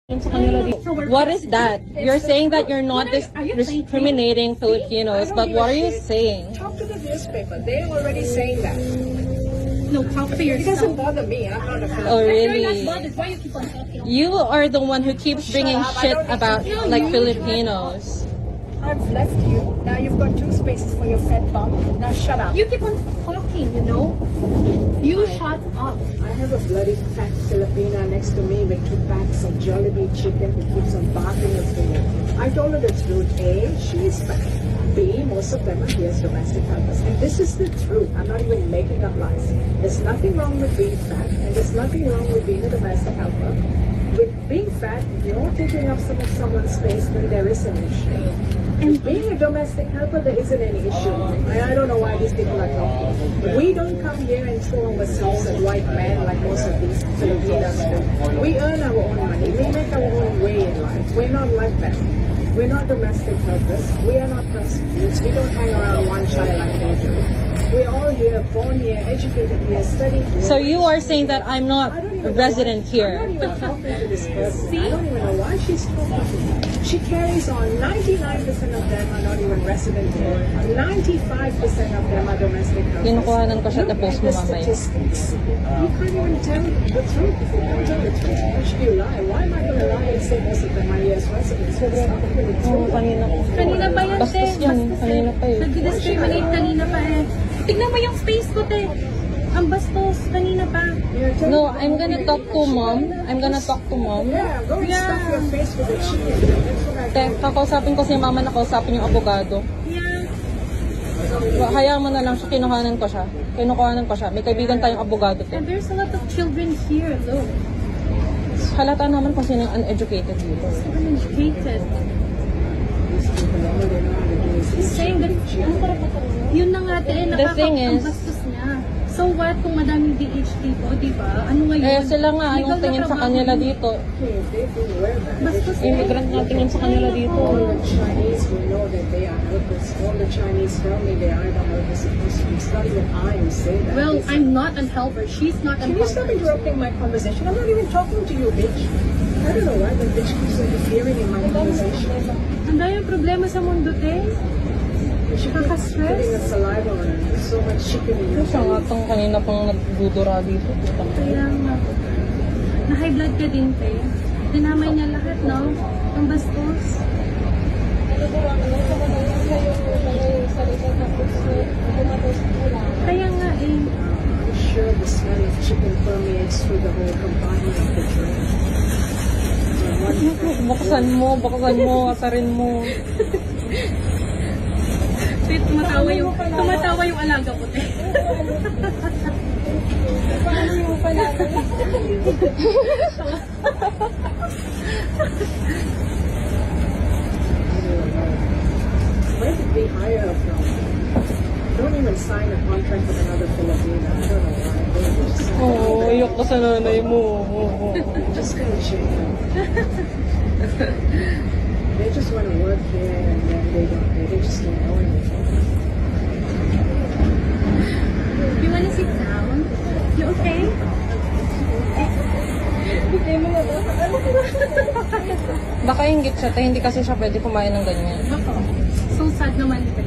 What is that? You're saying that you're not discriminating Filipinos, but what are you saying? Talk to the newspaper. They're already saying that. No, talk to yourself. It doesn't bother me. I'm not a Filipino. Oh, You're really? not bothered. Why you keep on talking? You are the one who keeps bringing shit about like Filipinos. I've left you. Now you've got 2 spaces for your fat bum. Now shut up. You keep on talking, you know? You shut up. I have a bloody fat Filipina next to me with 2 packs of Jollibee chicken who keeps on barking at me. I told her the truth. A, she's fat. B, most of them are here as domestic helpers. And this is the truth. I'm not even making up lies. There's nothing wrong with being fat, and there's nothing wrong with being a domestic helper. With being fat, if you're taking up some of someone's space, then there is an issue. And being a domestic helper, there isn't any issue. I don't know why these people are talking. We don't come here and throw ourselves at white men like most of these Filipinos do. We earn our own money. We make our own way in life. We're not like that. We're not domestic helpers. We are not prostitutes. We don't hang around one child like they do. We're all here, born here, educated here, studied here. So you are saying that I'm not a resident here. I'm not even talking to this person. I don't even know why she's talking to me. She carries on. 99% of them are not even resident here. 95% of them are domestic helpers. Kinukuhanan ko siya at post mo mamaya. Statistics. You can't even tell the truth. If you can't tell the truth, why should you lie? Why am I going to lie and say most of them are here as residents? It's not really true. Kanina pa yan, te. Bastos yan. Kanina pa eh. Nag-discriminate kanina pa eh. Tignan mo yung space ko, te. Ang bastos, kanina pa. No, I'm gonna talk to mom. I'm gonna talk to mom. Yeah, go and stuff your face with the chicken. That's what I do. Kakausapin ko si mama na kausapin yung abogado. Yeah. Hayaan mo na lang siya, kinuhanan ko siya. Kinukuhanan ko siya. May kaibigan tayong abogado to. And there's a lot of children here, look. Halata naman kung sino yung uneducated dito. So uneducated. He's saying that, yun na nga, te, The thing is, bastos niya. So what kung madaming DH dito, di ba? Ano ngayon? sila nga, anong tingin sa kanila dito? Bastos niya. Immigrant nga tingin sa kanila dito. All the Chinese will know that they are helpless. All the Chinese tell me they are the helpless. It's not even I who say that. Well, I'm not an helper. She's not an Can you stop helper. interrupting my conversation? I'm not even talking to you, bitch. I don't know why the bitch keeps interfering in my conversation. Ang daming problema sa mundo, te. She keeps putting a saliva on her. There's so much chicken in your Siya nga belly. tong kanina pang nagdudura dito. Kaya nga. Na-high blood ka din, te. Dinamay niya lahat, no? Ang bastos. Kaya nga, eh. I'm sure the smell of chicken permeates through the whole compartment of the train. Buksan mo, asarin mo. Te, tumatawa yung alaga ko, te. Paano yung pala? Where did they hire her from? Don't even sign a contract with another Filipino. I don't know why. They just sign Iyok ka sa nanay mo. just kind of shame. They just want to work here and then they just don't know anything. You wanna sit down? You okay? Baka inggit siya, hindi kasi siya pwede kumain ng ganyan. Bako. So sad naman, te.